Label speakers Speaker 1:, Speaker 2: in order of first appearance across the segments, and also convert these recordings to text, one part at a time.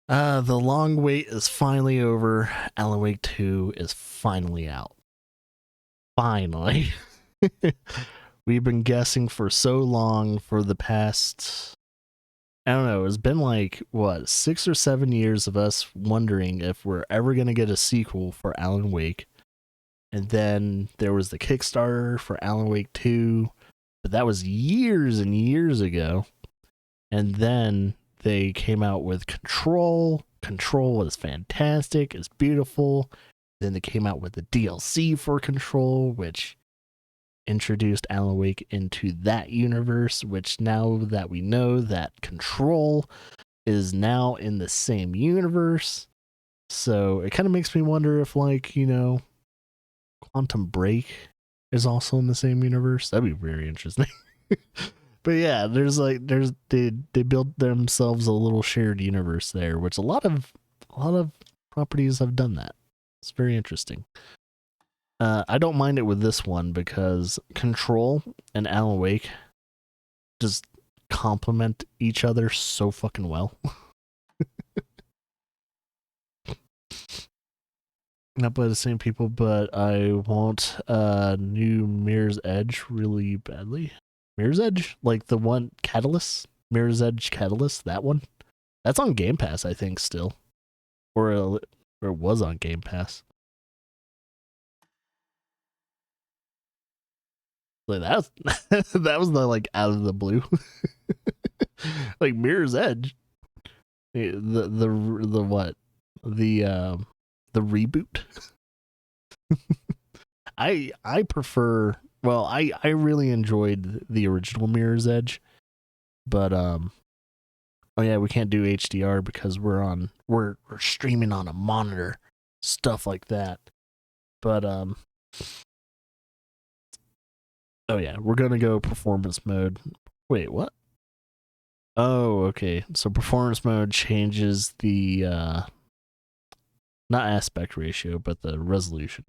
Speaker 1: The long wait is finally over. Alan Wake 2 is finally out. Finally. We've been guessing for so long for the past, I don't know, it's been like, what, 6 or 7 years of us wondering if we're ever going to get a sequel for Alan Wake. And then there was the Kickstarter for Alan Wake 2, but that was years and years ago. And then they came out with Control. Control was fantastic. It's beautiful. Then they came out with the DLC for Control, which introduced Alan Wake into that universe, which now that we know that Control is now in the same universe. So it kind of makes me wonder if, like, you know, Quantum Break is also in the same universe. That'd be very interesting. But yeah, they built themselves a little shared universe there, which a lot of properties have done that. It's very interesting. I don't mind it with this one because Control and Alan Wake just complement each other so fucking well. Not by the same people, but I want new Mirror's Edge really badly. Mirror's Edge? Like the one Catalyst? Mirror's Edge Catalyst? That one? That's on Game Pass, I think, still. Or it was on Game Pass. Like that was the, like, out of the blue. Like Mirror's Edge. The what? The reboot. I prefer, well, I really enjoyed the original Mirror's Edge, but oh yeah, we can't do HDR because we're streaming on a monitor, stuff like that. But oh yeah, we're gonna go performance mode. Wait, what? Oh, okay. So performance mode changes the not aspect ratio, but the resolution.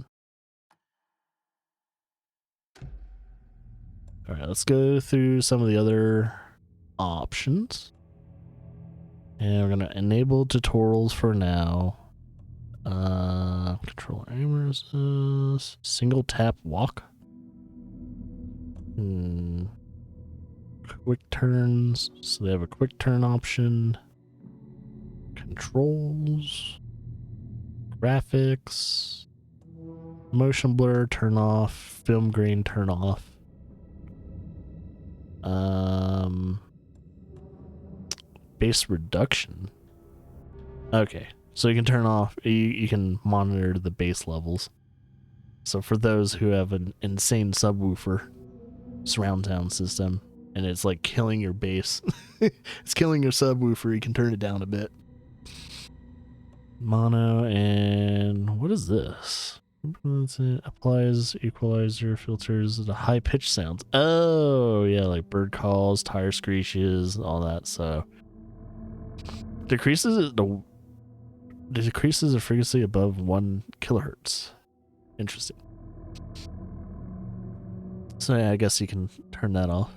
Speaker 1: All right, let's go through some of the other options. And we're gonna enable tutorials for now. Control aimers, single tap walk. Quick turns. So they have a quick turn option. Controls. Graphics. Motion blur, turn off. Film grain, turn off. Base reduction. Okay, so you can turn off, you can monitor the bass levels. So for those who have an insane subwoofer surround sound system and it's like killing your bass, it's killing your subwoofer, you can turn it down a bit. Mono, and what is this? Applies equalizer, filters the high pitch sounds. Oh yeah, like bird calls, tire screeches, all that. So decreases the frequency above 1 kilohertz. Interesting. So yeah, I guess you can turn that off.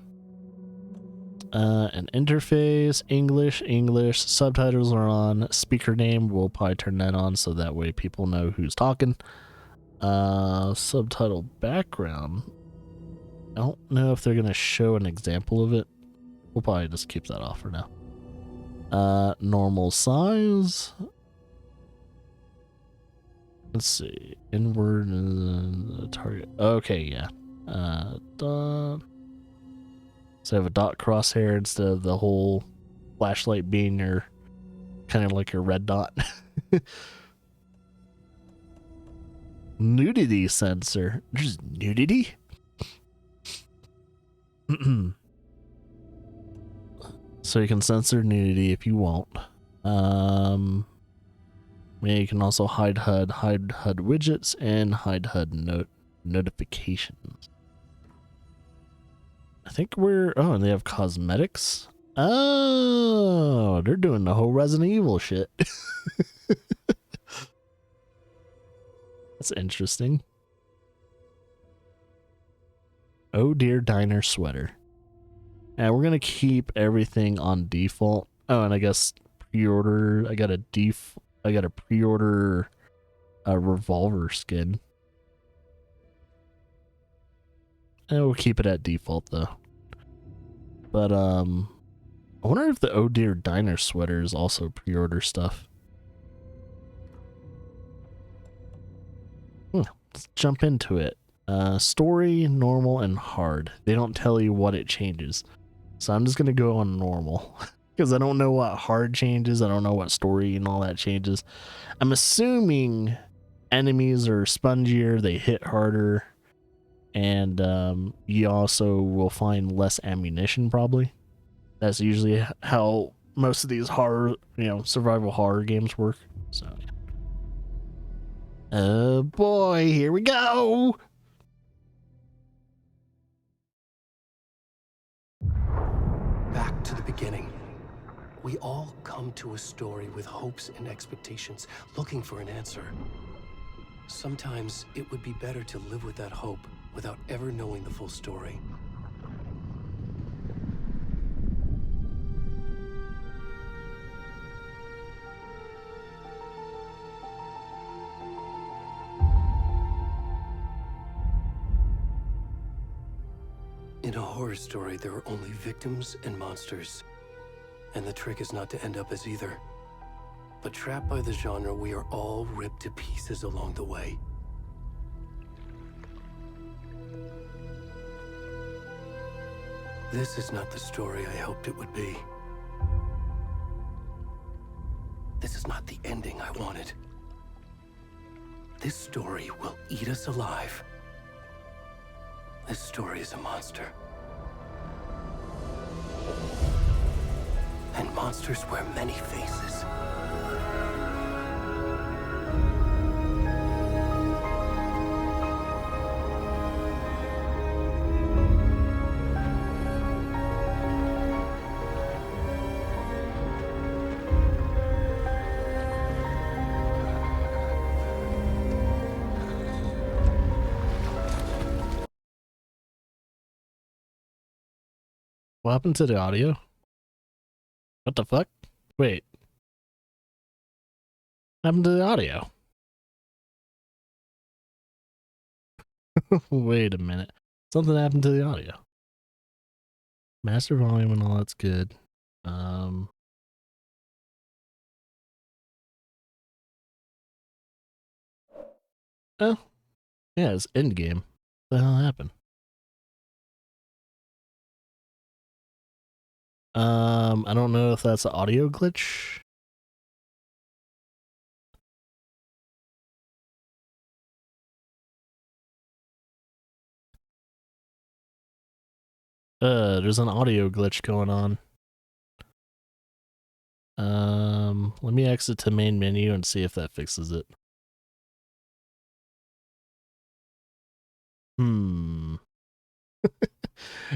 Speaker 1: An interface, English, subtitles are on. Speaker name, we'll probably turn that on so that way people know who's talking. Subtitle background, I don't know if they're gonna show an example of it. We'll probably just keep that off for now. Normal size. Let's see. Inward target. Okay, yeah. Dot. So I have a dot crosshair instead of the whole flashlight being your kind of like your red dot. Nudity sensor. There's nudity? So you can censor nudity if you want. Yeah, you can also hide HUD widgets, and hide HUD notifications. I think oh, and they have cosmetics. Oh, they're doing the whole Resident Evil shit. That's interesting. Oh dear diner sweater. And we're gonna keep everything on default. Oh, and I guess pre-order. I got a pre-order revolver skin. And we'll keep it at default though. But I wonder if the Oh Dear Diner sweater is also pre-order stuff. Let's jump into it. Story, normal, and hard. They don't tell you what it changes. So I'm just gonna go on normal. Because I don't know what hard changes. I don't know what story and all that changes. I'm assuming enemies are spongier, they hit harder, and you also will find less ammunition probably. That's usually how most of these horror, survival horror games work. So, oh boy, here we go!
Speaker 2: Back to the beginning. We all come to a story with hopes and expectations, looking for an answer. Sometimes it would be better to live with that hope without ever knowing the full story. In a horror story, there are only victims and monsters. And the trick is not to end up as either. But trapped by the genre, we are all ripped to pieces along the way. This is not the story I hoped it would be. This is not the ending I wanted. This story will eat us alive. This story is a monster. And monsters wear many faces.
Speaker 1: What happened to the audio? What the fuck? Wait. What happened to the audio? Wait a minute. Something happened to the audio. Master volume and all that's good. Oh, yeah, it's end game. What the hell happened? I don't know if that's an audio glitch. There's an audio glitch going on. Let me exit to main menu and see if that fixes it.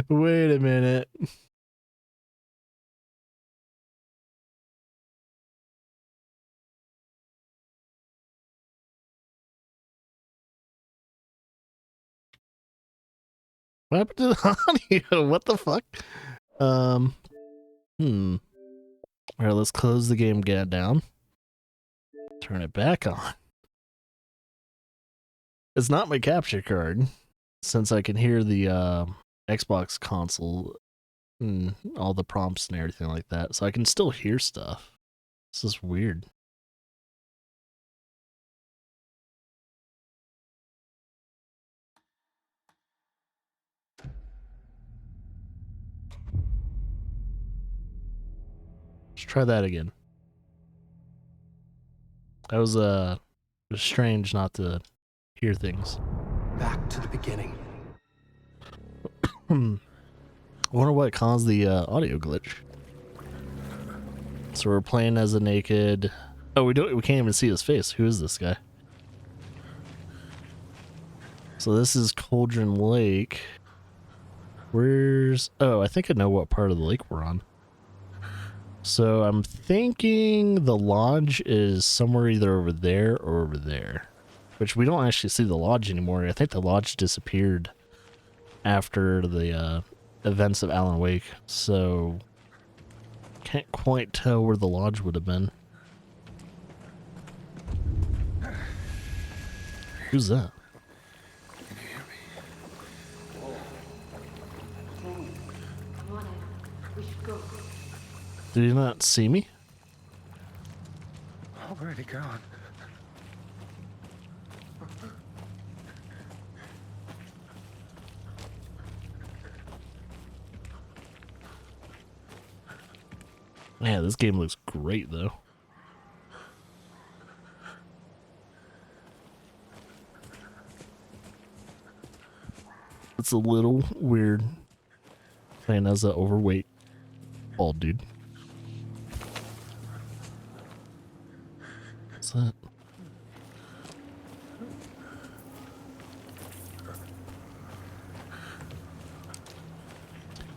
Speaker 1: Wait a minute. What happened to the audio? What the fuck? Alright, let's close the game down. Turn it back on. It's not my capture card, since I can hear the Xbox console and all the prompts and everything like that, so I can still hear stuff. This is weird. Let's try that again. That was it was strange not to hear things.
Speaker 2: Back to the beginning.
Speaker 1: I wonder what caused the audio glitch. So we're playing as a naked. Oh, we can't even see his face. Who is this guy? So this is Cauldron Lake. Oh, I think I know what part of the lake we're on. So I'm thinking the lodge is somewhere either over there or over there. Which we don't actually see the lodge anymore. I think the lodge disappeared after the events of Alan Wake. So Can't quite tell where the lodge would have been. Who's that?
Speaker 3: Can you hear me?
Speaker 4: Come on, Ed. We should go.
Speaker 1: Did he not see me?
Speaker 3: Already gone.
Speaker 1: Man, this game looks great though. It's a little weird playing as an overweight bald dude. What's that?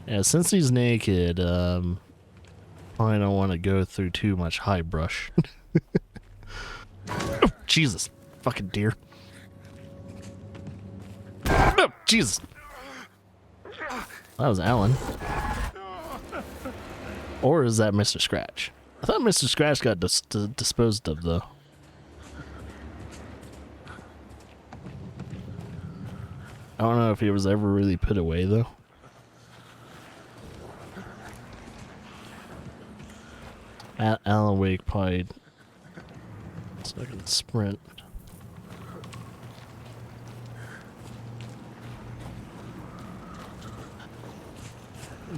Speaker 1: Yeah, since he's naked, probably don't want to go through too much high brush. Oh, Jesus. Fucking deer. Oh, Jesus. That was Alan. Or is that Mr. Scratch? I thought Mr. Scratch got disposed of, though. I don't know if he was ever really put away, though. Alan Wake probably... So I can sprint.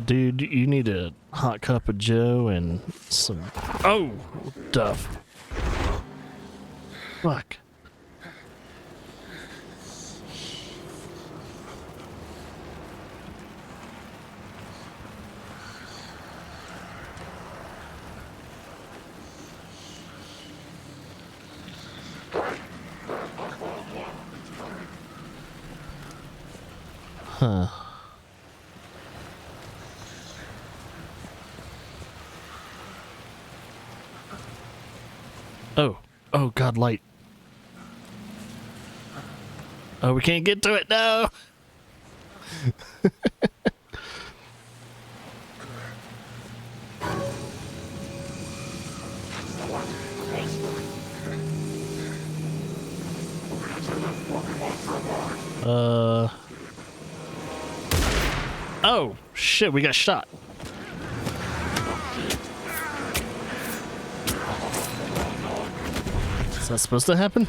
Speaker 1: Dude, you need a hot cup of Joe and some... Oh! Duff. Fuck. Huh. Oh. Oh, God, light. Oh, we can't get to it, no! Oh, shit, we got shot. Is that supposed to happen?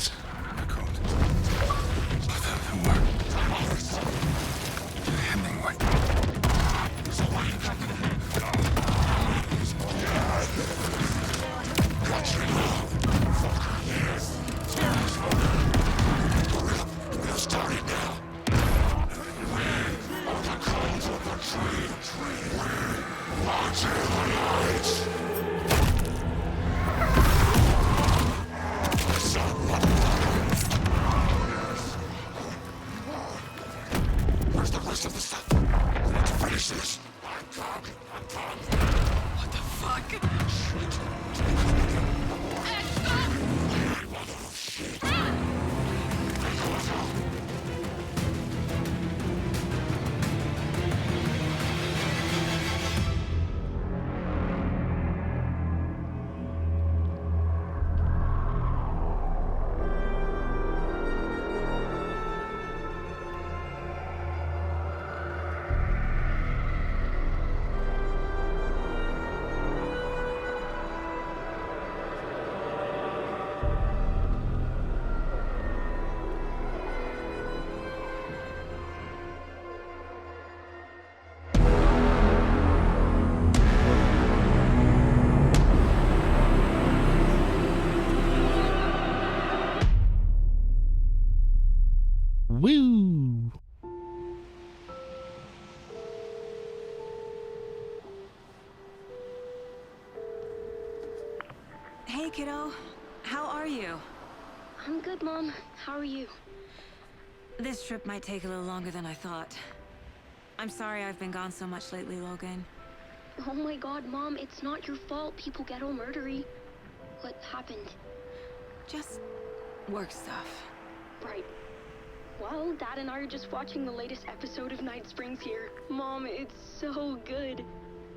Speaker 1: Woo!
Speaker 5: Hey, kiddo. How are you?
Speaker 6: I'm good, Mom. How are you?
Speaker 5: This trip might take a little longer than I thought. I'm sorry I've been gone so much lately, Logan.
Speaker 6: Oh my God, Mom, it's not your fault people get all murdery. What happened?
Speaker 5: Just work stuff.
Speaker 6: Right. Well, Dad and I are just watching the latest episode of Night Springs here. Mom, it's so good.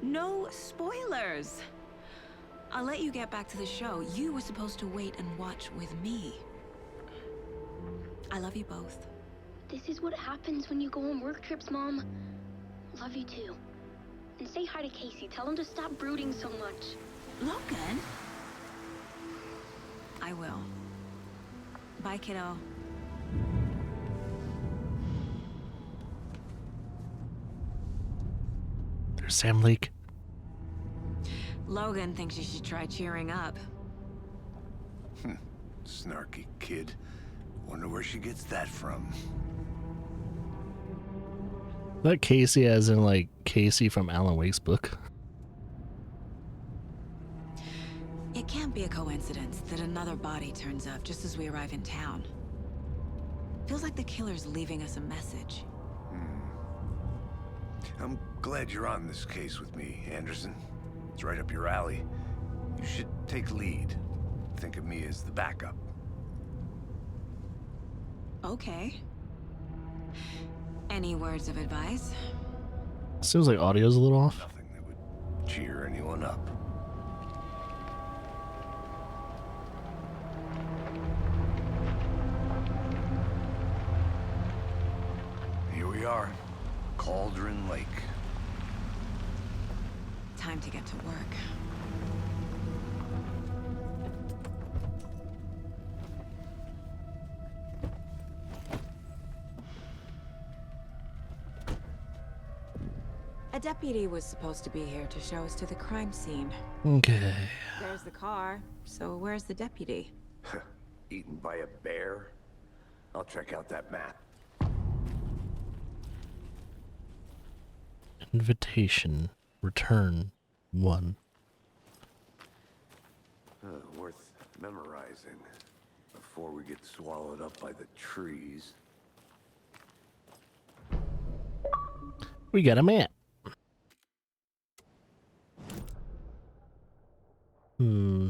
Speaker 5: No spoilers. I'll let you get back to the show. You were supposed to wait and watch with me. I love you both.
Speaker 6: This is what happens when you go on work trips, Mom. Love you too. And say hi to Casey. Tell him to stop brooding so much.
Speaker 5: Logan? I will. Bye, kiddo.
Speaker 1: There's Sam Lake.
Speaker 5: Logan thinks you should try cheering up.
Speaker 7: Snarky kid. Wonder where she gets that from.
Speaker 1: That Casey as in like Casey from Alan Wake's book.
Speaker 5: It can't be a coincidence that another body turns up just as we arrive in town. Feels like the killer's leaving us a message.
Speaker 7: I'm glad you're on this case with me, Anderson. It's right up your alley. You should take lead. Think of me as the backup.
Speaker 5: Okay. Any words of advice?
Speaker 1: Seems like audio's a little off.
Speaker 7: Nothing that would cheer anyone up. Here we are. Cauldron Lake.
Speaker 5: Time to get to work. A deputy was supposed to be here to show us to the crime scene.
Speaker 1: Okay.
Speaker 5: There's the car, so where's the deputy?
Speaker 7: Eaten by a bear? I'll check out that map.
Speaker 1: Invitation. Return 1.
Speaker 7: Worth memorizing before we get swallowed up by the trees.
Speaker 1: We got a map.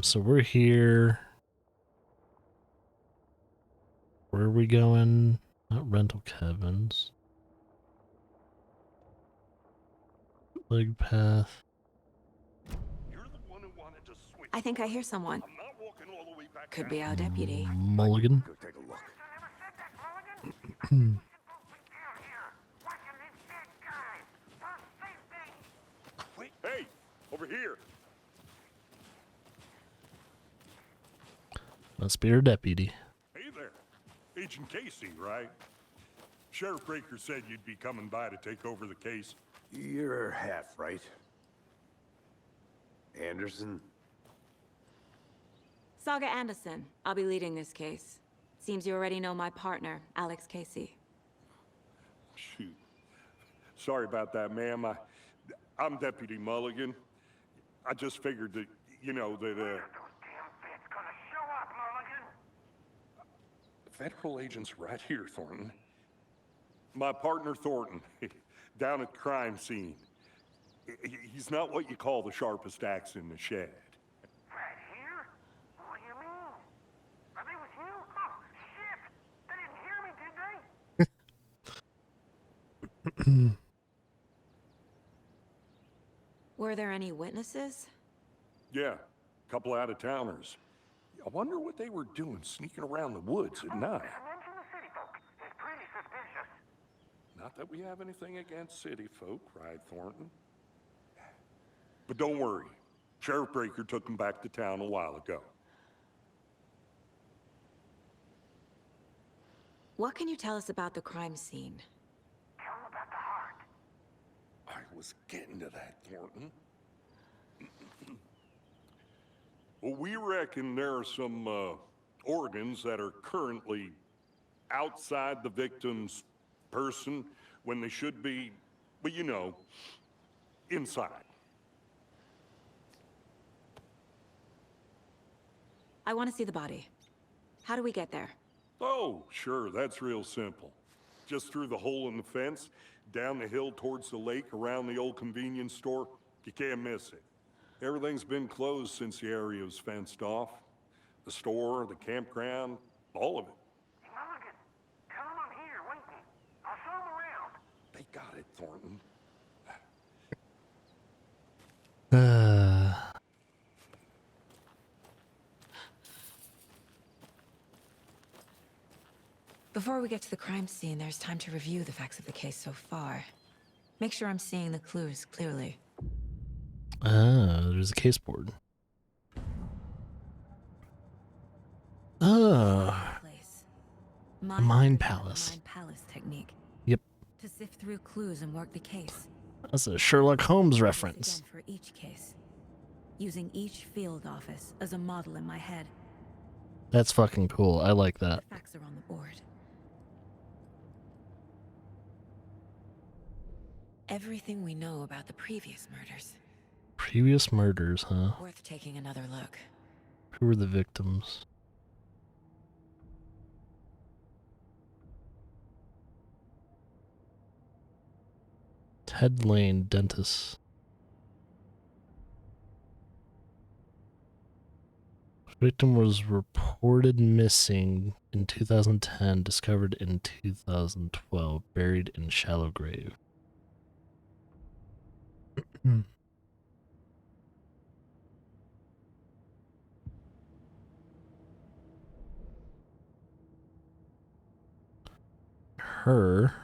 Speaker 1: So we're here. Where are we going? Not rental cabins. Leg path.
Speaker 5: I think I hear someone. Could be our deputy.
Speaker 1: Mulligan.
Speaker 7: Go take a look.
Speaker 8: Hey, over here.
Speaker 1: Must be our deputy.
Speaker 8: Hey there. Agent Casey, right? Sheriff Breaker said you'd be coming by to take over the case.
Speaker 7: You're half right. Anderson?
Speaker 5: Saga Anderson. I'll be leading this case. Seems you already know my partner, Alex Casey.
Speaker 8: Shoot. Sorry about that, ma'am. I'm Deputy Mulligan. I just figured that, you know, that, Federal agents right here, Thornton. My partner, Thornton, down at the crime scene. He's not what you call the sharpest axe in the shed.
Speaker 9: Right here? What do you mean? Are they with you? Oh, shit! They didn't hear me, did they?
Speaker 5: Were there any witnesses?
Speaker 8: Yeah, a couple out-of-towners. I wonder what they were doing sneaking around the woods at night.
Speaker 9: Mention the city folk. It's pretty suspicious.
Speaker 8: Not that we have anything against city folk, cried Thornton. But don't worry. Sheriff Breaker took them back to town a while ago.
Speaker 5: What can you tell us about the crime scene?
Speaker 9: Tell them about the heart.
Speaker 8: I was getting to that, Thornton. Well, we reckon there are some organs that are currently outside the victim's person when they should be, well, you know, inside.
Speaker 5: I want to see the body. How do we get there?
Speaker 8: Oh, sure, that's real simple. Just through the hole in the fence, down the hill towards the lake, around the old convenience store. You can't miss it. Everything's been closed since the area was fenced off. The store, the campground, all of it.
Speaker 9: Mulligan, tell them I'm here, waiting. I'll show them around.
Speaker 8: They got it, Thornton.
Speaker 5: Before we get to the crime scene, there's time to review the facts of the case so far. Make sure I'm seeing the clues clearly.
Speaker 1: Ah, there's a case board. Ah,
Speaker 5: Place.
Speaker 1: Mind Palace.
Speaker 5: Mind Palace technique.
Speaker 1: Yep,
Speaker 5: To sift through clues and work the case.
Speaker 1: that's a Sherlock Holmes
Speaker 5: Again
Speaker 1: reference.
Speaker 5: for each case. Using each field office as a model in my head.
Speaker 1: That's fucking cool. I like that.
Speaker 5: The facts are on the board. Everything we know about the previous murders.
Speaker 1: Previous murders, huh?
Speaker 5: Worth taking another look.
Speaker 1: Who were the victims? Ted Lane, dentist. Victim was reported missing in 2010, discovered in 2012, buried in shallow grave. Her.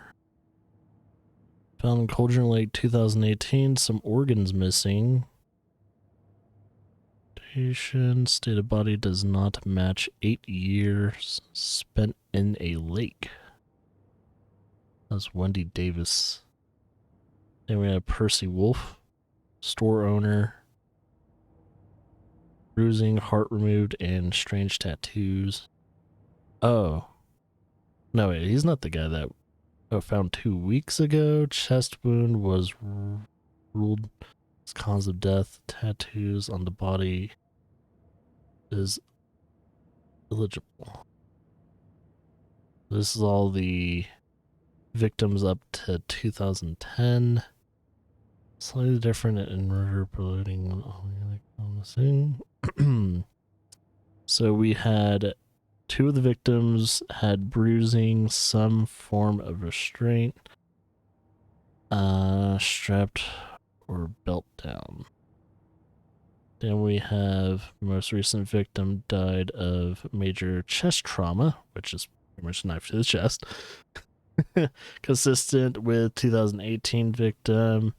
Speaker 1: Found in Cauldron Lake 2018, some organs missing. State of body does not match 8 years spent in a lake. That's Wendy Davis. Then we have Percy Wolf, store owner. Bruising, heart removed, and strange tattoos. Oh. No, wait, he's not the guy that found 2 weeks ago. Chest wound was ruled as cause of death. Tattoos on the body is illegible. This is all the victims up to 2010. Slightly different in murder, polluting, missing. So we had 2 of the victims had bruising, some form of restraint, strapped or belt down. Then we have the most recent victim died of major chest trauma, which is pretty much a knife to the chest. Consistent with 2018 victim.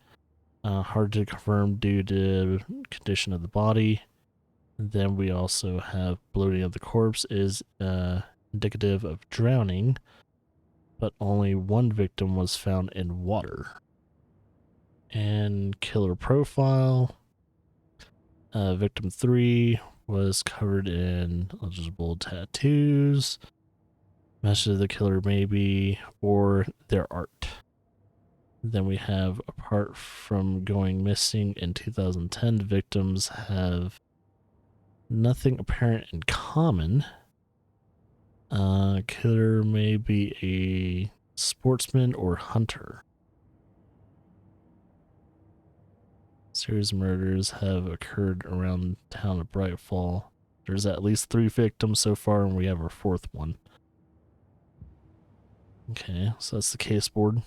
Speaker 1: Hard to confirm due to condition of the body. Then we also have bloating of the corpse is indicative of drowning, but only 1 victim was found in water. And killer profile. Victim 3 was covered in illegible tattoos. Message of the killer maybe, or their art. Then we have, apart from going missing in 2010, victims have nothing apparent in common. Killer may be a sportsman or hunter. Series of murders have occurred around the town of Brightfall. There's at least 3 victims so far, and we have our 4th one. Okay, so that's the case board.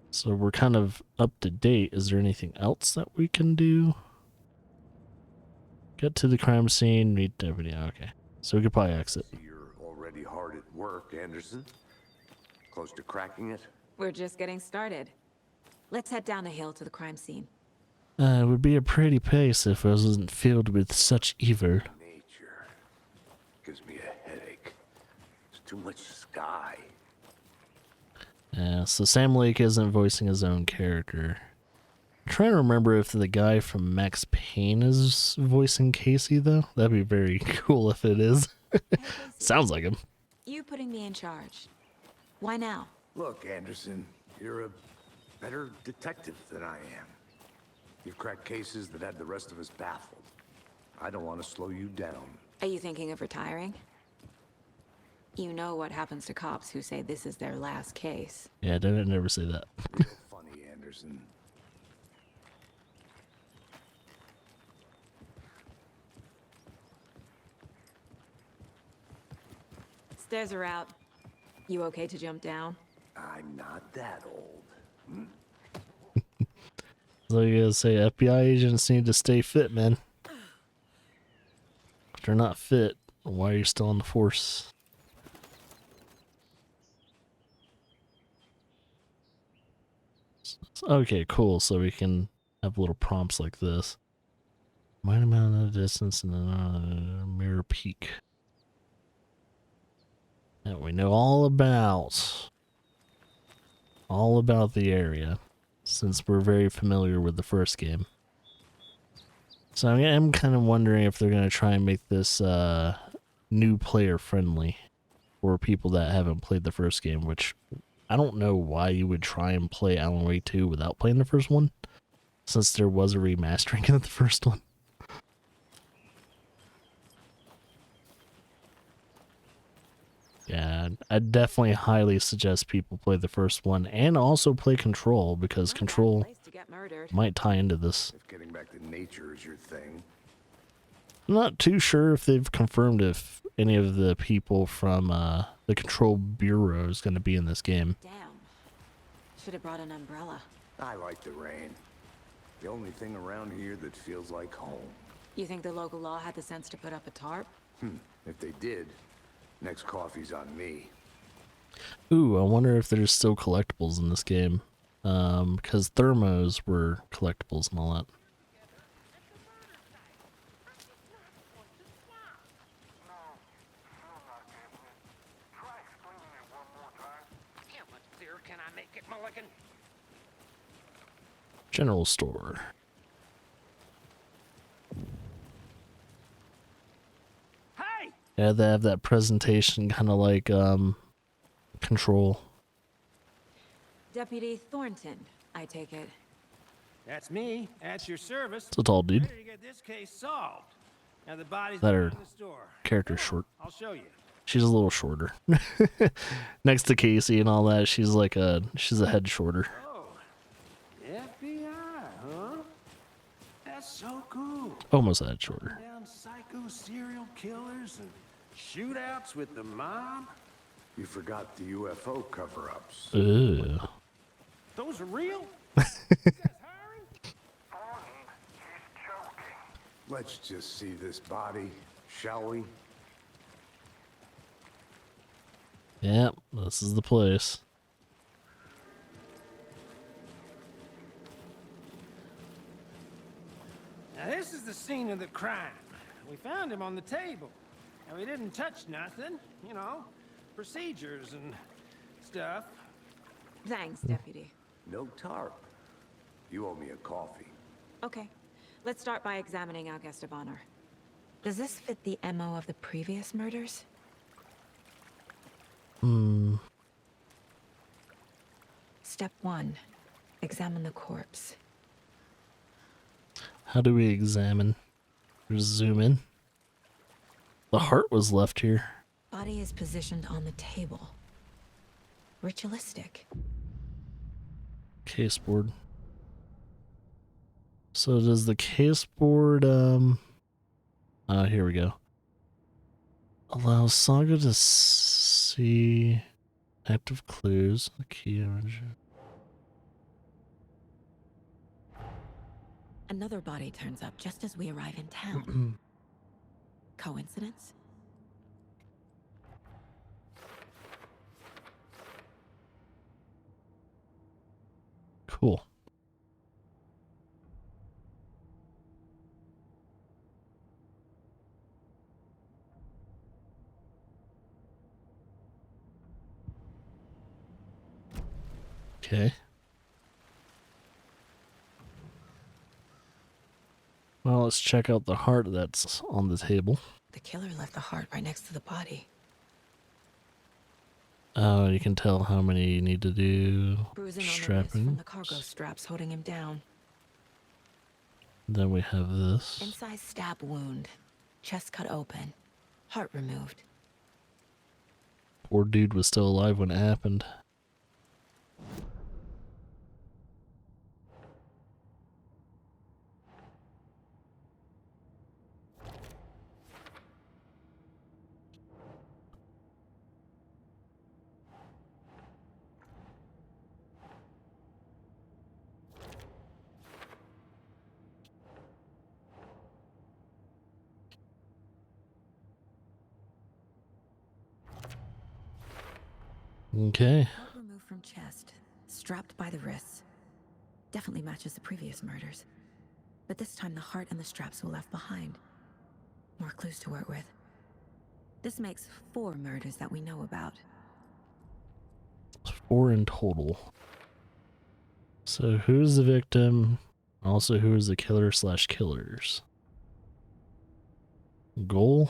Speaker 1: So we're kind of up to date. Is there anything else that we can do? Get to the crime scene, meet deputy. Okay, so we could probably exit.
Speaker 7: You're already hard at work, Anderson. Close to cracking it?
Speaker 5: We're just getting started. Let's head down the hill to the crime scene.
Speaker 1: It would be a pretty place if it wasn't filled with such evil.
Speaker 7: Nature gives me a headache. There's too much sky.
Speaker 1: Yeah, so Sam Lake isn't voicing his own character. I'm trying to remember if the guy from Max Payne is voicing Casey, though. That'd be very cool if it is. Sounds like him.
Speaker 5: You putting me in charge. Why now?
Speaker 7: Look, Anderson, you're a better detective than I am. You've cracked cases that had the rest of us baffled. I don't want to slow you down.
Speaker 5: Are you thinking of retiring? You know what happens to cops who say this is their last case.
Speaker 1: Yeah, don't never say that.
Speaker 7: Real funny, Anderson.
Speaker 5: Stairs are out. You okay to jump down?
Speaker 7: I'm not that old.
Speaker 1: So you gotta say FBI agents need to stay fit, man. If they're not fit, why are you still on the force? Okay, cool. So we can have little prompts like this. Might amount of distance and then mirror peak. And we know all about the area, since we're very familiar with the first game. So I'm kind of wondering if they're going to try and make this new player friendly for people that haven't played the first game, which I don't know why you would try and play Alan Wake 2 without playing the first one, since there was a remastering of the first one. Yeah, I definitely highly suggest people play the first one and also play Control, because Control might tie into this.
Speaker 7: If getting back to nature is your thing.
Speaker 1: I'm not too sure if they've confirmed if any of the people from the Control Bureau is going to be in this game.
Speaker 5: Damn. Should have brought an umbrella.
Speaker 7: I like the rain. The only thing around here that feels like home.
Speaker 5: You think the local law had the sense to put up a tarp?
Speaker 7: If they did, next coffee's on me.
Speaker 1: Ooh, I wonder if there's still collectibles in this game. Because thermos were collectibles and all that. General store.
Speaker 9: Hey!
Speaker 1: Yeah, they have that presentation kind of like Control.
Speaker 5: Deputy Thornton, I take it.
Speaker 10: That's me, at your service.
Speaker 1: It's a tall dude.
Speaker 10: Ready to get this case solved. Now the body's
Speaker 1: That
Speaker 10: back
Speaker 1: her
Speaker 10: in the store.
Speaker 1: character's short.
Speaker 10: I'll show you.
Speaker 1: She's a little shorter. Next to Casey and all that, she's a head shorter.
Speaker 10: Oh, FBI, huh? That's so cool.
Speaker 1: Almost a head shorter.
Speaker 10: Down psycho serial killers and shootouts with the mob.
Speaker 7: You forgot the UFO cover-ups.
Speaker 1: Ew.
Speaker 10: Those are real?
Speaker 7: Let's just see this body, shall we?
Speaker 1: Yep, this is the place.
Speaker 10: Now this is the scene of the crime. We found him on the table. And we didn't touch nothing, you know, procedures and stuff.
Speaker 5: Thanks, Deputy.
Speaker 7: No tarp. You owe me a coffee.
Speaker 5: Okay. Let's start by examining our guest of honor. Does this fit the MO of the previous murders? Step 1. Examine the corpse.
Speaker 1: How do we examine? Just zoom in. The heart was left here.
Speaker 5: Body is positioned on the table. Ritualistic.
Speaker 1: Caseboard. So does the caseboard, here we go. Allows Saga to see active clues. The key image.
Speaker 5: Another body turns up just as we arrive in town. Coincidence?
Speaker 1: Cool. Okay. Well, let's check out the heart that's on the table.
Speaker 5: The killer left the heart right next to the body.
Speaker 1: Oh, you can tell how many you need to do.
Speaker 5: Bruising on the wrist
Speaker 1: Strapping.
Speaker 5: from the cargo straps holding him down.
Speaker 1: Then we have this.
Speaker 5: Incised stab wound. Chest cut open. Heart removed.
Speaker 1: Poor dude was still alive when it happened. Okay.
Speaker 5: Heart removed from chest. Strapped by the wrists. Definitely matches the previous murders. But this time the heart and the straps were left behind. More clues to work with. This makes 4 murders that we know about.
Speaker 1: 4 in total. So who's the victim? Also, who is the killer / killers? Goal?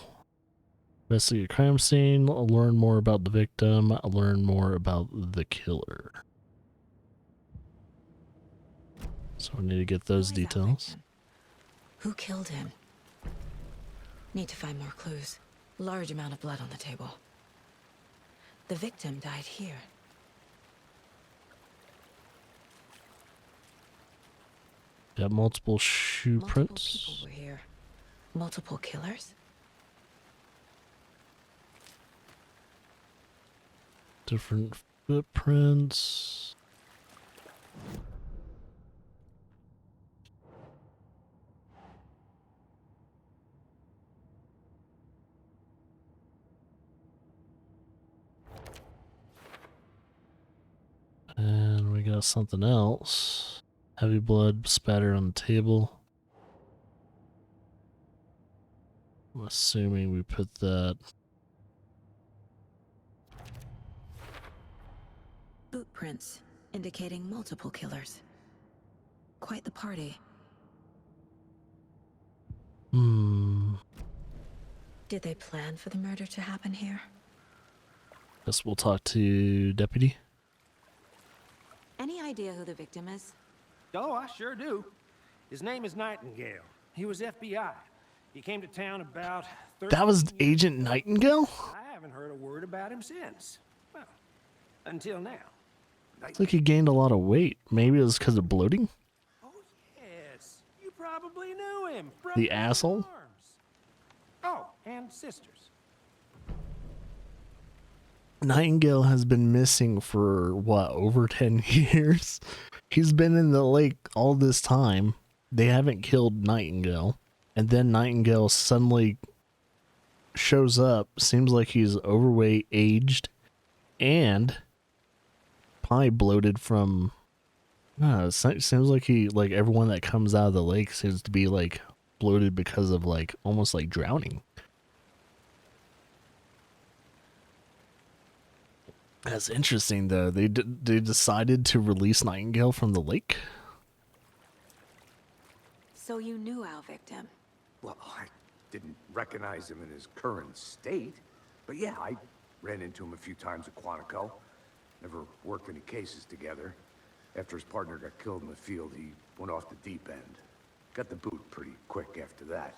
Speaker 1: Investigate a crime scene, learn more about the victim, learn more about the killer. So we need to get those details.
Speaker 5: Who killed him? Need to find more clues. Large amount of blood on the table. The victim died here.
Speaker 1: Got multiple shoe prints.
Speaker 5: Multiple people were here. Multiple killers?
Speaker 1: Different footprints. And we got something else. Heavy blood spattered on the table. I'm assuming we put that.
Speaker 5: Boot prints, indicating multiple killers. Quite the party. Did they plan for the murder to happen here?
Speaker 1: Guess we'll talk to Deputy.
Speaker 5: Any idea who the victim is?
Speaker 10: Oh, I sure do. His name is Nightingale. He was FBI. He came to town about 13
Speaker 1: That was
Speaker 10: years
Speaker 1: Agent
Speaker 10: ago.
Speaker 1: Nightingale?
Speaker 10: I haven't heard a word about him since. Well, until now.
Speaker 1: Looks like he gained a lot of weight. Maybe it was because of bloating?
Speaker 10: Oh, yes. You probably knew him.
Speaker 1: The asshole?
Speaker 10: Arms. Oh, and sisters.
Speaker 1: Nightingale has been missing for, what, over 10 years? He's been in the lake all this time. They haven't killed Nightingale. And then Nightingale suddenly shows up. Seems like he's overweight, aged, and probably bloated from... it seems like like everyone that comes out of the lake seems to be like bloated because of like almost like drowning. That's interesting, though. They decided to release Nightingale from the lake.
Speaker 5: So you knew our victim?
Speaker 7: Well, I didn't recognize him in his current state. But yeah, I ran into him a few times at Quantico. Never worked any cases together. After his partner got killed in the field, he went off the deep end. Got the boot pretty quick after that.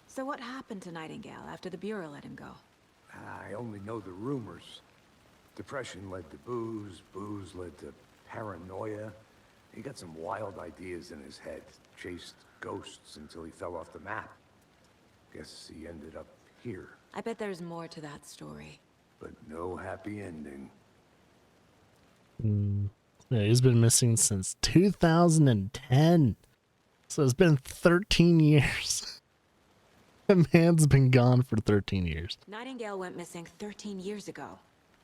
Speaker 5: So what happened to Nightingale after the Bureau let him go?
Speaker 7: I only know the rumors. Depression led to booze, booze led to paranoia. He got some wild ideas in his head, chased ghosts until he fell off the map. Guess he ended up here.
Speaker 5: I bet there's more to that story.
Speaker 7: But no happy ending.
Speaker 1: Yeah, he's been missing since 2010. So it's been 13 years. The man's been gone for 13 years.
Speaker 5: Nightingale went missing 13 years ago.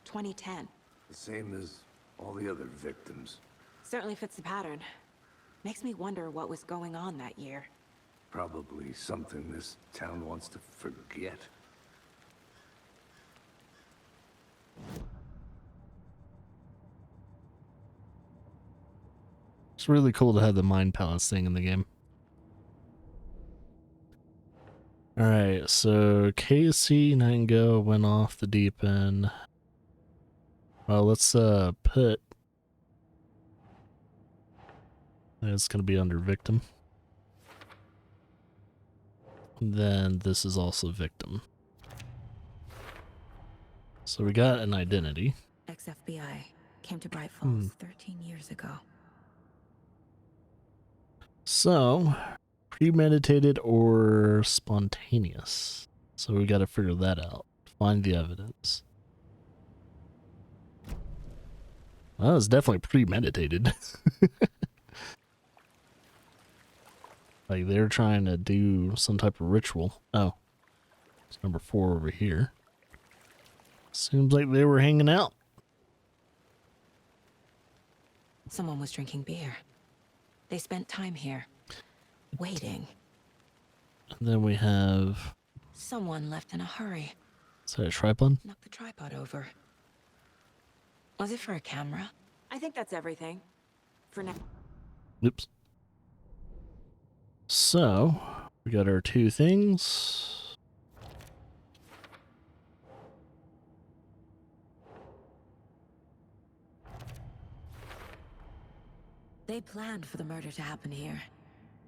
Speaker 5: 2010.
Speaker 7: The same as all the other victims.
Speaker 5: Certainly fits the pattern. Makes me wonder what was going on that year.
Speaker 7: Probably something this town wants to forget.
Speaker 1: It's really cool to have the Mind Palace thing in the game. Alright, so Casey Nightingale went off the deep end. Well, let's put... It's going to be under victim. Then this is also victim. So we got an identity.
Speaker 5: Ex-FBI came to Bright Falls 13 years ago.
Speaker 1: So, premeditated or spontaneous? So we got to figure that out. Find the evidence. Well, it's definitely premeditated. Like they're trying to do some type of ritual. Oh, it's number 4 over here. Seems like they were hanging out.
Speaker 5: Someone was drinking beer. They spent time here, waiting.
Speaker 1: And then we have...
Speaker 5: Someone left in a hurry.
Speaker 1: Is that a tripod?
Speaker 5: Knocked the tripod over. Was it for a camera? I think that's everything. For now.
Speaker 1: Oops. So, we got our two things.
Speaker 5: They planned for the murder to happen here,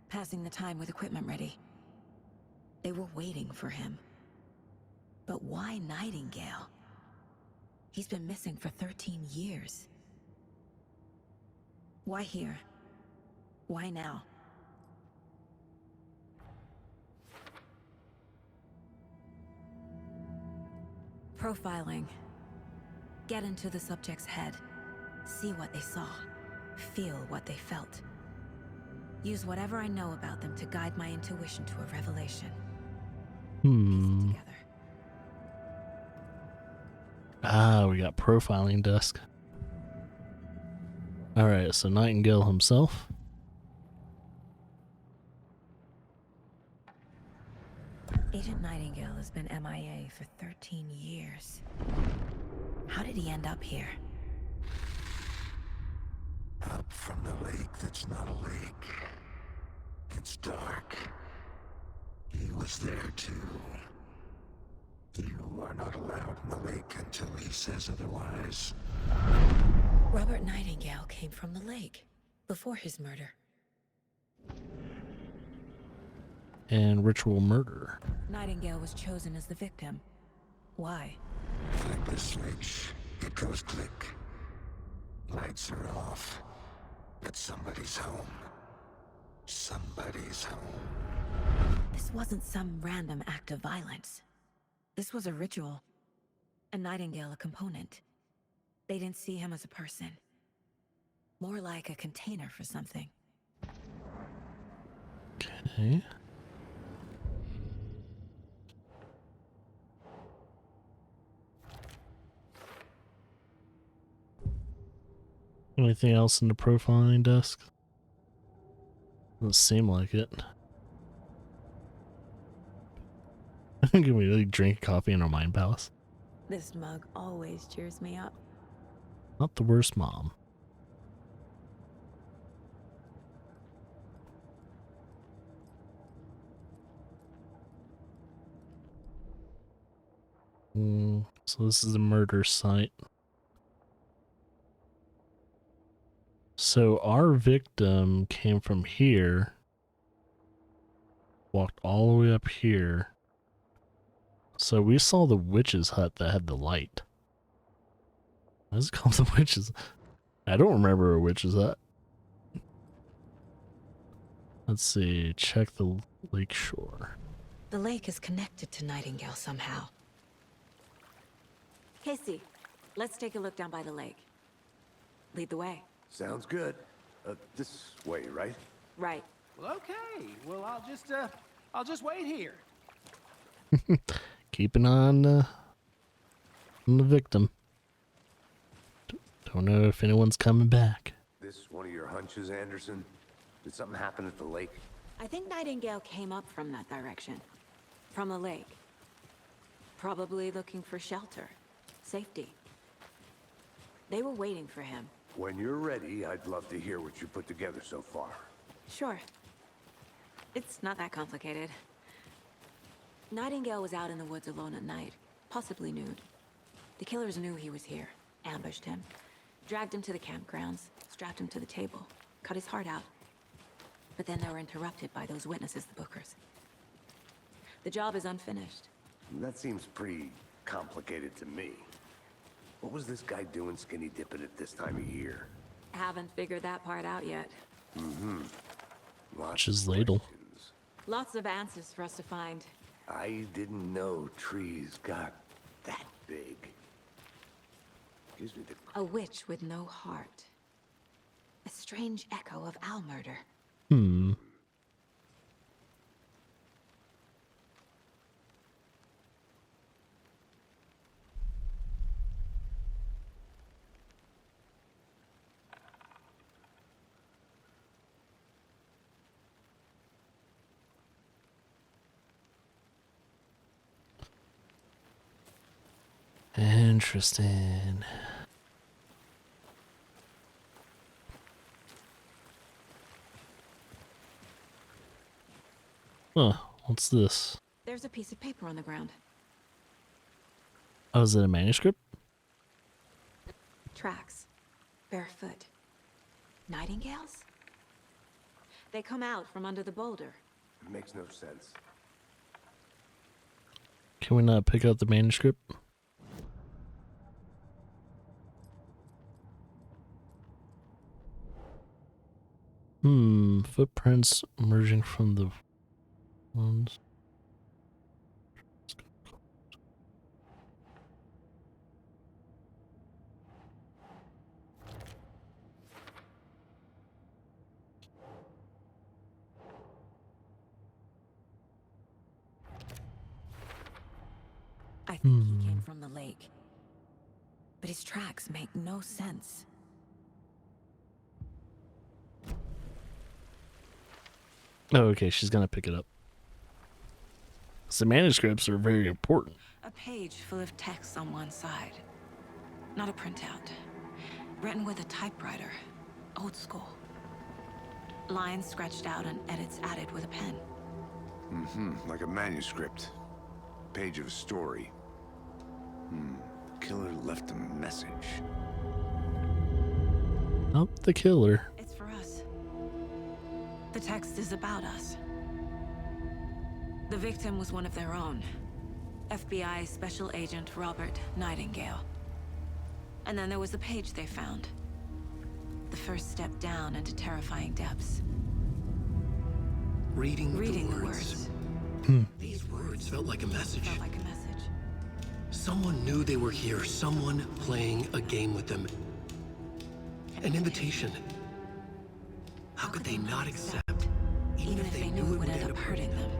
Speaker 5: passing the time with equipment ready. They were waiting for him. But why Nightingale? He's been missing for 13 years. Why here? Why now? Profiling. Get into the subject's head. See what they saw. Feel what they felt. Use whatever I know about them to guide my intuition to a revelation. Piece it together.
Speaker 1: Ah, we got profiling desk. Alright, so Nightingale himself.
Speaker 5: Agent Nightingale has been MIA for 13 years. How did he end up here?
Speaker 3: Up from the lake that's not a lake. It's dark. He was there too. You are not allowed in the lake until he says otherwise.
Speaker 5: Robert Nightingale came from the lake before his murder.
Speaker 1: And ritual murder.
Speaker 5: Nightingale was chosen as the victim. Why?
Speaker 3: Flip the switch. It goes click. Lights are off. But somebody's home. Somebody's home.
Speaker 5: This wasn't some random act of violence. This was a ritual. And Nightingale a component. They didn't see him as a person. More like a container for something.
Speaker 1: Okay. Anything else in the profiling desk? Doesn't seem like it. Can we really drink coffee in our mind palace?
Speaker 5: This mug always cheers me up.
Speaker 1: Not the worst mom. So this is the murder site. So our victim came from here, walked all the way up here. So we saw the witch's hut that had the light. Why is it called the witch's? I don't remember a witch's hut. Let's see, check the lake shore.
Speaker 5: The lake is connected to Nightingale somehow. Casey, let's take a look down by the lake. Lead the way.
Speaker 7: Sounds good. This way, right?
Speaker 5: Right.
Speaker 10: Well, okay. Well, I'll just wait here.
Speaker 1: Keep an eye on the victim. Don't know if anyone's coming back.
Speaker 7: This one of your hunches, Anderson? Did something happen at the lake?
Speaker 5: I think Nightingale came up from that direction. From the lake. Probably looking for shelter. Safety. They were waiting for him.
Speaker 7: When you're ready, I'd love to hear what you put together so far.
Speaker 5: Sure. It's not that complicated. Nightingale was out in the woods alone at night, possibly nude. The killers knew he was here, ambushed him, dragged him to the campgrounds, strapped him to the table, cut his heart out. But then they were interrupted by those witnesses, the Bookers. The job is unfinished.
Speaker 7: That seems pretty complicated to me. What was this guy doing skinny dipping at this time of year?
Speaker 5: Haven't figured that part out yet.
Speaker 7: Lots
Speaker 1: Witch's
Speaker 7: of
Speaker 1: ladle.
Speaker 7: questions.
Speaker 5: Lots of answers for us to find.
Speaker 7: I didn't know trees got that big. Gives me the...
Speaker 5: A witch with no heart. A strange echo of Al murder.
Speaker 1: Interesting. Huh, what's this?
Speaker 5: There's a piece of paper on the ground.
Speaker 1: Oh, is it a manuscript?
Speaker 5: Tracks. Barefoot. Nightingales? They come out from under the boulder.
Speaker 7: It makes no sense.
Speaker 1: Can we not pick up the manuscript? Footprints emerging from the ones.
Speaker 5: I think he came from the lake. But his tracks make no sense.
Speaker 1: Oh, okay, she's gonna pick it up. The manuscripts are very important.
Speaker 5: A page full of text on one side. Not a printout. Written with a typewriter. Old school. Lines scratched out and edits added with a pen.
Speaker 7: Like a manuscript. Page of a story. Killer left a message.
Speaker 1: Not the killer.
Speaker 5: It's for us. The text is about us. The victim was one of their own. FBI Special Agent Robert Nightingale. And then there was the page they found. The first step down into terrifying depths.
Speaker 2: Reading
Speaker 5: the
Speaker 2: the
Speaker 5: words.
Speaker 2: These words felt like a message.
Speaker 5: Felt like a message.
Speaker 2: Someone knew they were here. Someone playing a game with them. An invitation. How could they not accept?
Speaker 5: Even if they knew it would end up hurting them.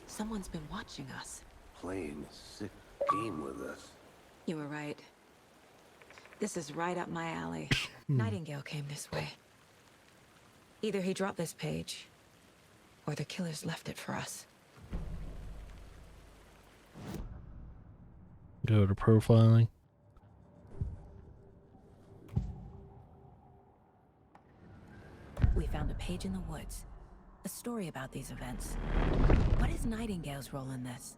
Speaker 5: Someone's been watching us.
Speaker 7: Playing a sick game with us.
Speaker 5: You were right. This is right up my alley. Nightingale came this way. Either he dropped this page, or the killers left it for us.
Speaker 1: Go to profiling.
Speaker 5: We found a page in the woods. A story about these events. What is Nightingale's role in this?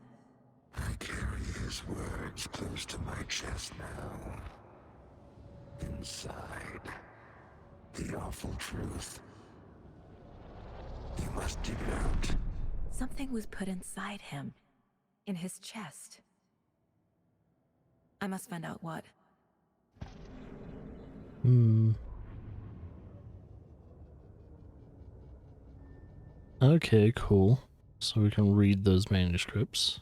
Speaker 3: I carry his words close to my chest now. Inside, the awful truth. You must dig it out.
Speaker 5: Something was put inside him. In his chest. I must find out what.
Speaker 1: Okay, cool. So we can read those manuscripts.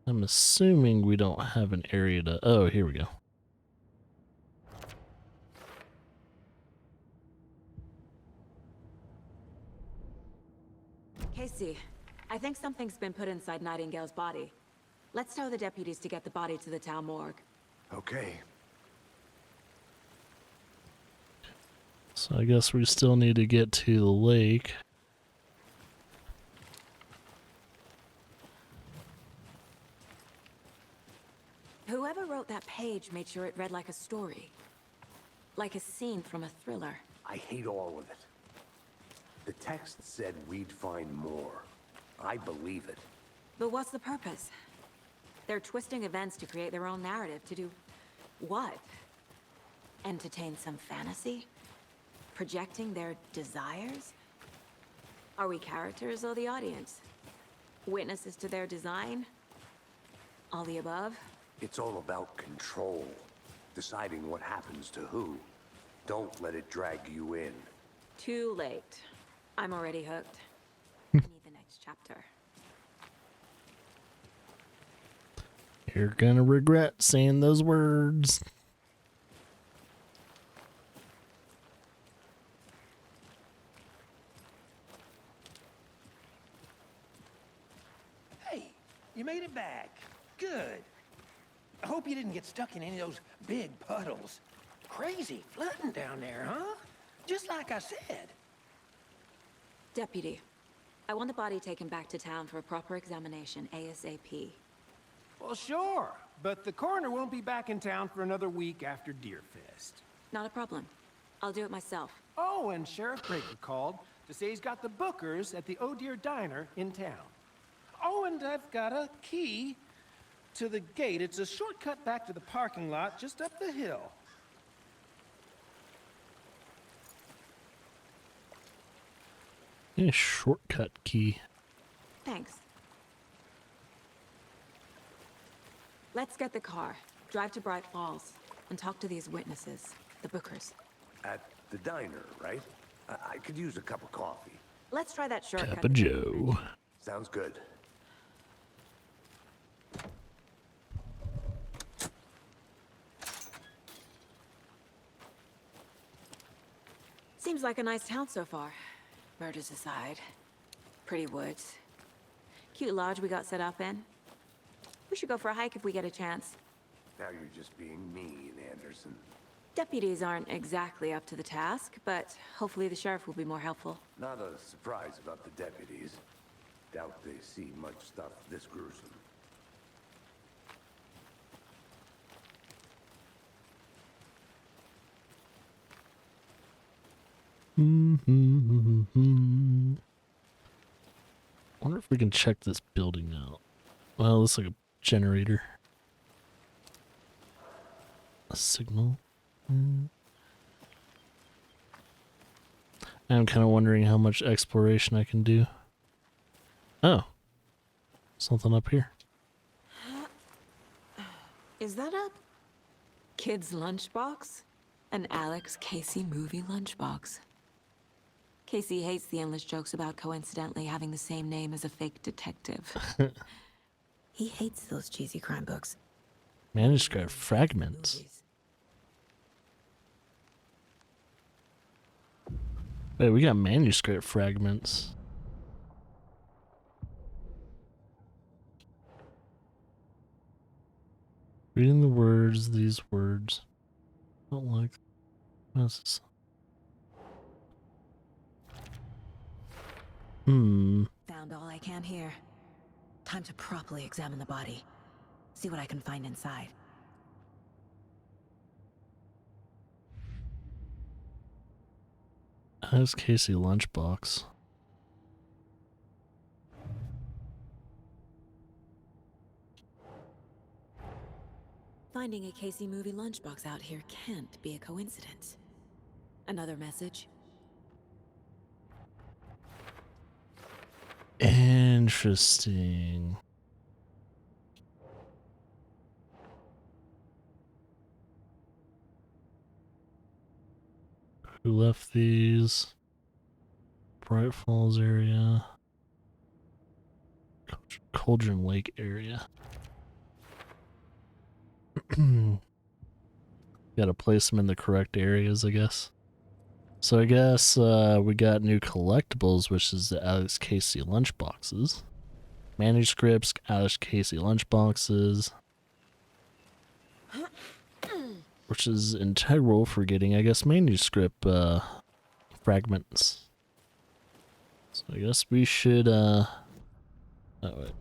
Speaker 1: I'm assuming we don't have an area to... Oh, here we go.
Speaker 5: Casey, I think something's been put inside Nightingale's body. Let's tell the deputies to get the body to the town morgue.
Speaker 7: Okay.
Speaker 1: So I guess we still need to get to the lake.
Speaker 5: Whoever wrote that page made sure it read like a story. Like a scene from a thriller.
Speaker 7: I hate all of it. The text said we'd find more. I believe it.
Speaker 5: But what's the purpose? They're twisting events to create their own narrative. To do what? Entertain some fantasy? Projecting their desires? Are we characters or the audience? Witnesses to their design? All the above?
Speaker 7: It's all about control. Deciding what happens to who. Don't let it drag you in.
Speaker 5: Too late. I'm already hooked. I need the next chapter.
Speaker 1: You're gonna regret saying those words.
Speaker 10: you made it back. Good. I hope you didn't get stuck in any of those big puddles. Crazy flooding down there, huh? Just like I said.
Speaker 5: Deputy, I want the body taken back to town for a proper examination, ASAP.
Speaker 10: Well, sure, but the coroner won't be back in town for another week after Deerfest.
Speaker 5: Not a problem. I'll do it myself.
Speaker 10: Oh, and Sheriff Breaker called to say he's got the Bookers at the Oh Dear Diner in town. Oh, and I've got a key to the gate. It's a shortcut back to the parking lot just up the hill.
Speaker 1: A shortcut key.
Speaker 5: Thanks. Let's get the car, drive to Bright Falls, and talk to these witnesses, the Bookers.
Speaker 7: At the diner, right? I could use a cup of coffee.
Speaker 5: Let's try that shortcut.
Speaker 1: Cup of Joe.
Speaker 7: Sounds good.
Speaker 5: Seems like a nice town so far. Murders aside. Pretty woods. Cute lodge we got set up in. We should go for a hike if we get a chance.
Speaker 7: Now you're just being mean, Anderson.
Speaker 5: Deputies aren't exactly up to the task, but hopefully the sheriff will be more helpful.
Speaker 7: Not a surprise about the deputies. Doubt they see much stuff this gruesome.
Speaker 1: Wonder if we can check this building out. Well, it looks like a generator. A signal. I'm kind of wondering how much exploration I can do. Oh. Something up here.
Speaker 5: Is that a kid's lunchbox? An Alex Casey movie lunchbox. Casey hates the endless jokes about coincidentally having the same name as a fake detective. He hates those cheesy crime books.
Speaker 1: Manuscript fragments.
Speaker 5: Movies.
Speaker 1: Wait, we got manuscript fragments. Reading the words, these words. Don't like. What's this?
Speaker 5: Found all I can here. Time to properly examine the body. See what I can find inside.
Speaker 1: How's Casey lunchbox?
Speaker 5: Finding a Casey movie lunchbox out here can't be a coincidence. Another message?
Speaker 1: Interesting. Who left these? Bright Falls area. Cauldron Lake area. Gotta place them in the correct areas, I guess. So I guess we got new collectibles, which is the Alex Casey lunchboxes. Manuscripts, Alex Casey lunchboxes. Which is integral for getting, I guess, manuscript fragments. So I guess we should, oh wait.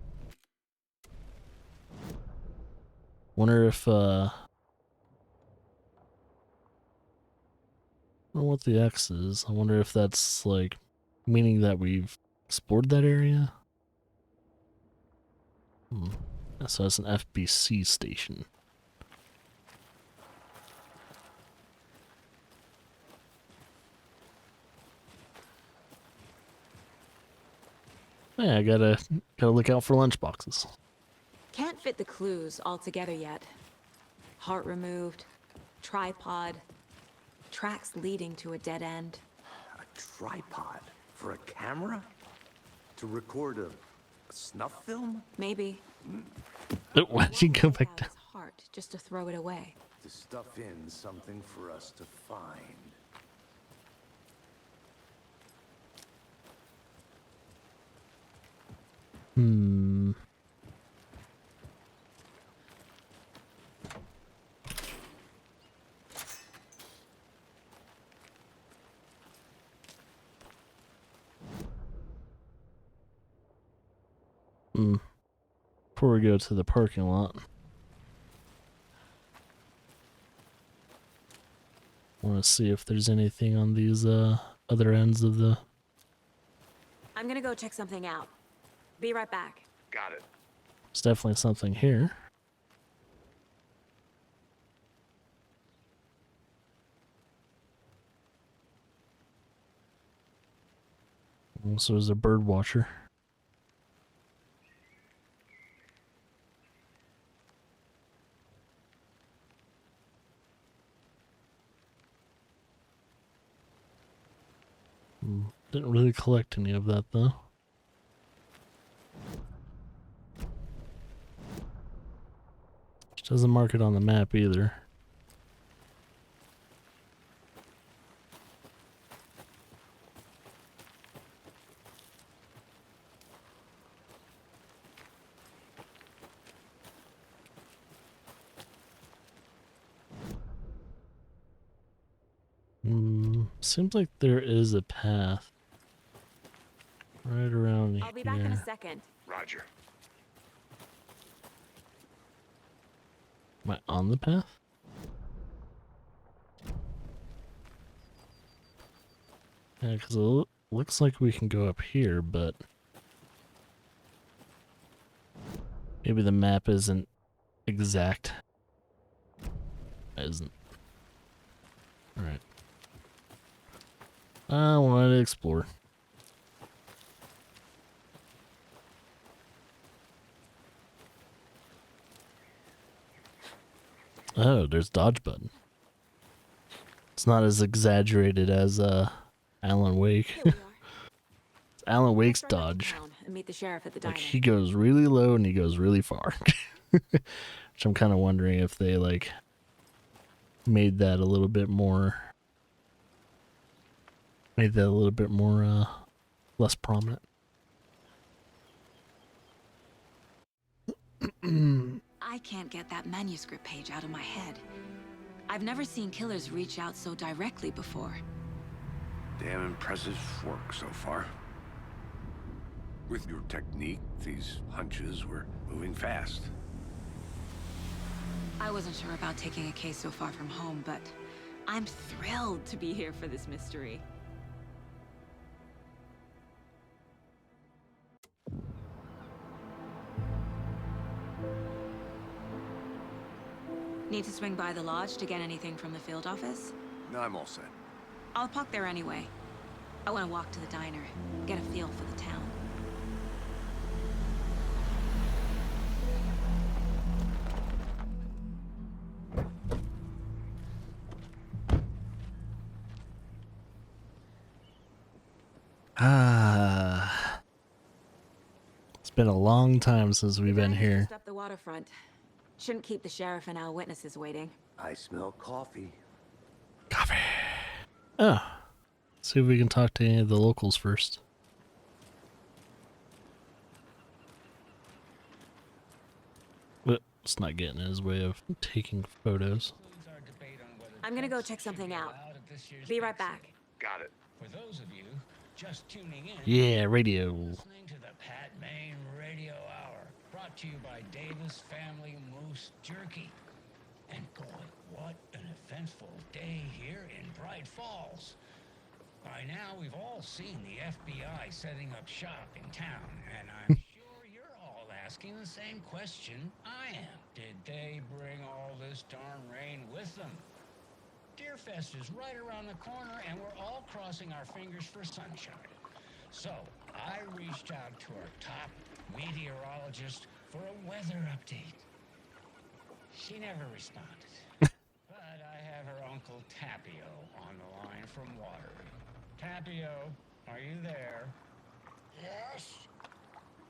Speaker 1: Wonder if, I don't know what the X is. I wonder if that's, like, meaning that we've explored that area? So that's an FBC station. Yeah, I gotta look out for lunchboxes.
Speaker 5: Can't fit the clues all together yet. Heart removed, tripod, tracks leading to a dead end.
Speaker 7: A tripod? For a camera? To record a snuff film?
Speaker 5: Maybe.
Speaker 1: Why'd you go back down?
Speaker 5: His heart just to throw it away.
Speaker 7: To stuff in something for us to find.
Speaker 1: Before we go to the parking lot, want to see if there's anything on these other ends of the...
Speaker 5: I'm gonna go check something out. Be right back.
Speaker 7: Got it.
Speaker 1: There's definitely something here. Also, there's a bird watcher. Didn't really collect any of that though. Which doesn't mark it on the map either. Seems like there is a path right around here.
Speaker 5: I'll be back in a second.
Speaker 7: Roger.
Speaker 1: Am I on the path? Yeah, because it looks like we can go up here, but maybe the map isn't exact. It isn't. Alright. I wanted to explore. Oh, there's dodge button. It's not as exaggerated as Alan Wake.
Speaker 5: Here we are.
Speaker 1: It's Alan Wake's
Speaker 5: Let's run back to
Speaker 1: dodge.
Speaker 5: town and meet the sheriff at the
Speaker 1: Like
Speaker 5: diner.
Speaker 1: he goes really low and he goes really far. Which I'm kind of wondering if they like made that a little bit more less prominent.
Speaker 5: I can't get that manuscript page out of my head. I've never seen killers reach out so directly before.
Speaker 7: Damn impressive work so far. With your technique, these hunches were moving fast.
Speaker 5: I wasn't sure about taking a case so far from home, but I'm thrilled to be here for this mystery. Need to swing by the lodge to get anything from the field office?
Speaker 7: No, I'm all set.
Speaker 5: I'll park there anyway. I want to walk to the diner, get a feel for the town.
Speaker 1: It's been a long time since we've been
Speaker 5: Diner's
Speaker 1: here.
Speaker 5: just up the waterfront. Shouldn't keep the sheriff and our witnesses waiting.
Speaker 7: I smell coffee.
Speaker 1: Coffee. Oh. See if we can talk to any of the locals first. But let's not get in his way of taking photos.
Speaker 5: I'm gonna go check something out. Be right back.
Speaker 7: Got it.
Speaker 11: For those of you just tuning in,
Speaker 1: Yeah, radio.
Speaker 11: listening to the Pat Maine Radio Hour, brought to you by Davis Family Moose Jerky. And boy, what an eventful day here in Bright Falls. By now, we've all seen the FBI setting up shop in town, and I'm sure you're all asking the same question I am. Did they bring all this darn rain with them? Deerfest is right around the corner, and we're all crossing our fingers for sunshine. So, I reached out to our top meteorologist for a weather update. She never responded. But I have her Uncle Tapio on the line from Waterloo. Tapio, are you there? Yes.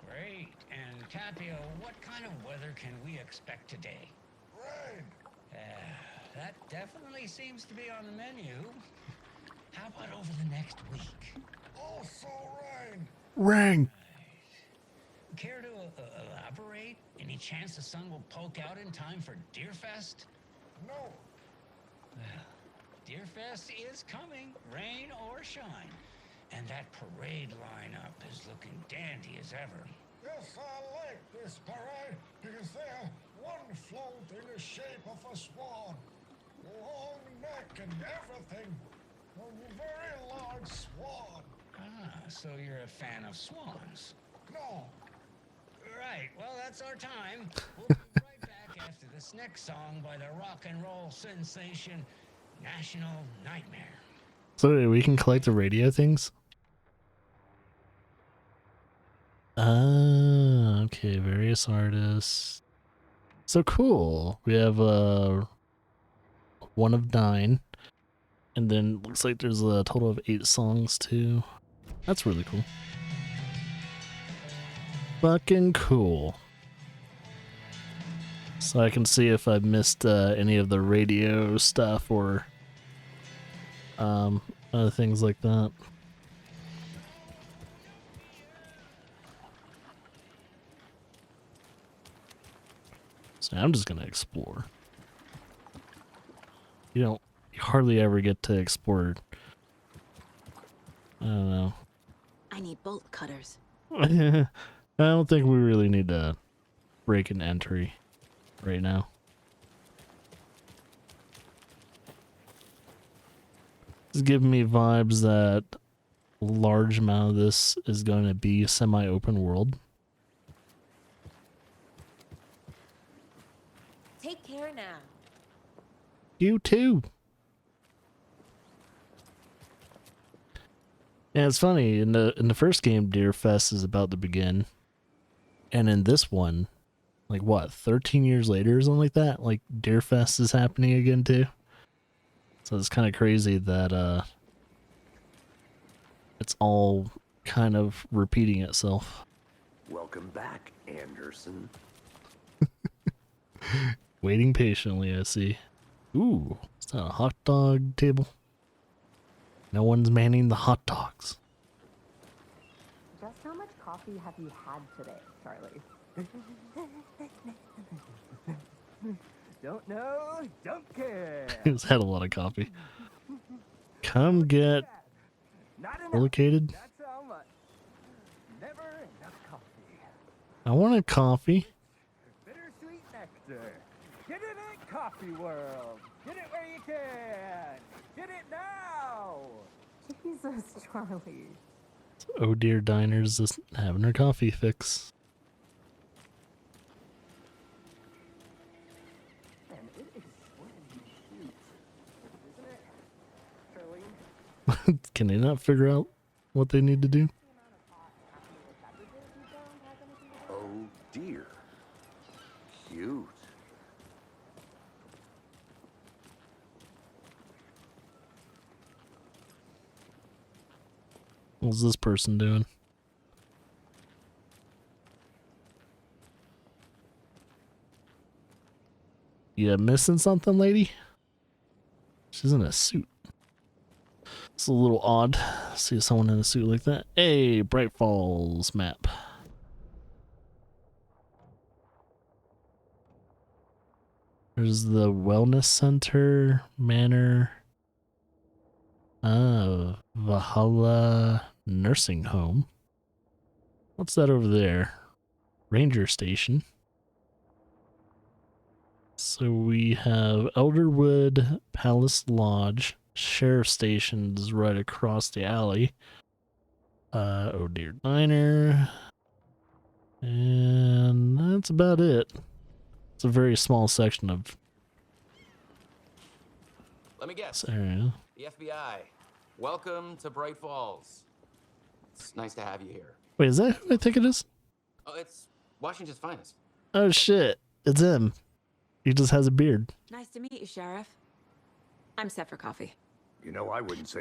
Speaker 11: Great. And Tapio, what kind of weather can we expect today? Rain. That definitely seems to be on the menu. How about over the next week? Also rain.
Speaker 1: Ring.
Speaker 11: Care to elaborate? Any chance the sun will poke out in time for Deerfest? No. Well, Deerfest is coming, rain or shine. And that parade lineup is looking dandy as ever.
Speaker 3: Yes, I like this parade because they're one float in the shape of a swan. Long neck and everything. A very large swan.
Speaker 11: Ah, so you're a fan of swans.
Speaker 3: No,
Speaker 11: Right, well, that's our time. We'll be right back after this next song by the rock and roll sensation, National Nightmare.
Speaker 1: So we can collect the radio things? Ah, okay, various artists. So cool. We have one of 9. And then looks like there's a total of 8 songs too. That's really cool. Fucking cool. So I can see if I missed any of the radio stuff or other things like that. So I'm just gonna explore. You hardly ever get to explore. I don't know.
Speaker 5: I need bolt cutters.
Speaker 1: I don't think we really need to break an entry right now. It's giving me vibes that a large amount of this is going to be semi-open world.
Speaker 4: Take care now.
Speaker 1: You too. Yeah, it's funny. In the first game, Deer Fest is about to begin, and in this one, like what, 13 years later or something like that, like Deer Fest is happening again too. So it's kind of crazy that it's all kind of repeating itself.
Speaker 7: Welcome back, Anderson.
Speaker 1: Waiting patiently, I see. Ooh, is that a hot dog table? No one's manning the hot dogs.
Speaker 12: Just how much coffee have you had today, Charlie? Don't know, don't care.
Speaker 1: He's had a lot of coffee. Come get located.
Speaker 12: That's how much. Never enough coffee.
Speaker 1: I want a coffee.
Speaker 12: Bittersweet nectar. Get it in Coffee World. Get it where you can. Get it now. Jesus, Charlie.
Speaker 1: Oh dear, Diner's just having her coffee fix.
Speaker 12: Man, it is sweaty shoot. Isn't it, Charlie?
Speaker 1: Can they not figure out what they need to do?
Speaker 7: Oh dear. Cute.
Speaker 1: What's this person doing? You missing something, lady? She's in a suit. It's a little odd. See someone in a suit like that. Hey, Bright Falls map. There's the wellness center, manor. Valhalla nursing home. What's that over there? Ranger station. So we have Elderwood Palace Lodge. Sheriff station's right across the alley. Oh dear, Diner. And that's about it. It's a very small section of
Speaker 13: Let me guess.
Speaker 1: this area.
Speaker 13: The FBI. Welcome to Bright Falls. It's nice to have you here.
Speaker 1: Wait, is that who I think it is?
Speaker 13: Oh, it's Washington's finest.
Speaker 1: Oh shit, it's him. He just has a beard.
Speaker 5: Nice to meet you, Sheriff. I'm set for coffee.
Speaker 7: You know, I wouldn't say